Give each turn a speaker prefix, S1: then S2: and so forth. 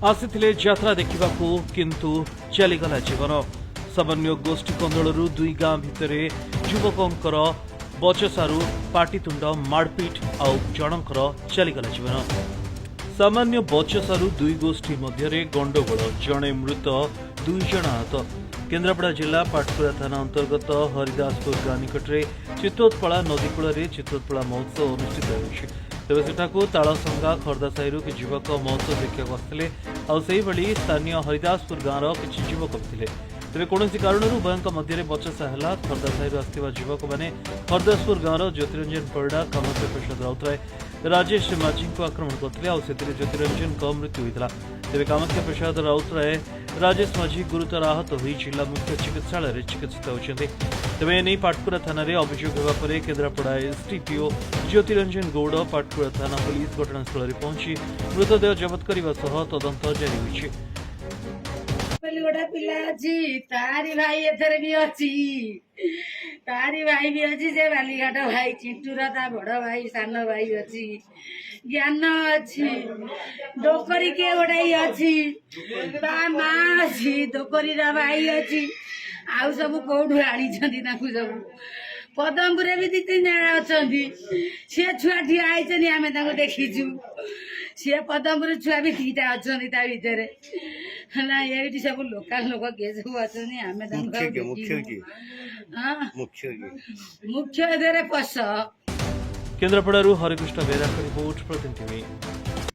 S1: आसीथिले यात्रा देखिबाकू किंतु चलीगला जीवन सामान्य गोष्ठी कंदलरू दुई गां भितरे युवकंकर बचसारू पाटितुंड मारपीट आउ जनकर चलीगला जीवन सामान्य बचसारू दुई गोष्ठी मध्य गंडगोल जड़े मृत दुई जण आहत केन्द्रापड़ा जिला पाटकुरा थाना अंतर्गत हरिदासपुर गां निकटरे चित्तोत्पला नदीकूल चित्तोत्पला महोत्सव अनुष्ठित होइछि तेज सेठाकू तालसंगा खर्दा साहिरू कि युवक महोत्सव देखा आसते आई स्थानीय हरिदासपुर गांव किसी युवक भी तेज कौन कारण उभयों मध्य बचसा है खर्दा साहिरू आसवा युवक मैंने हरदासपुर गांव ज्योतिरंजन परिड़ा कामाख्या प्रसाद राउतराय राजेश माझी को आक्रमण करते ज्योतिरंजन मृत्यु होता तेज कामाख्या प्रसाद राउतराय राजेश माझी गुरुतर आहत हो जिला मुख्य चिकित्सालय चिकित्सित होती तेज एने पाटकुरा थाना अभियोग होगा केन्द्रापड़ा एसडीपीओ ज्योतिरंजन गौड़ पाटकुरा थाना पुलिस घटनास्थल में पहुंची मृतदेह जबत करने तदंत जारी होइछि।
S2: गोटे पिला अच्छी तारी भाई एथर भी अच्छी तारी भाई भी अच्छी से बालीघाट भाई चिंटूर ता बड़ भाई सान भाई अच्छी ज्ञान अच्छी डोकरी के गोटे अच्छी ता माँ अच्छी डोकरी भाई अच्छी आउ सब कौटू आनी सब पदमपुर भी दी तीन जन अच्छा सी छुआ ठिया आई आम देखीचु सी पदमपुर छुआ भी दीटा अच्छा भितर ना ये सब लोकल लोक किए सब अच्छा मुख्य पश
S1: केन्द्रापड़ा हरिकृष्ण बेरा रिपोर्ट प्रतिनिधि।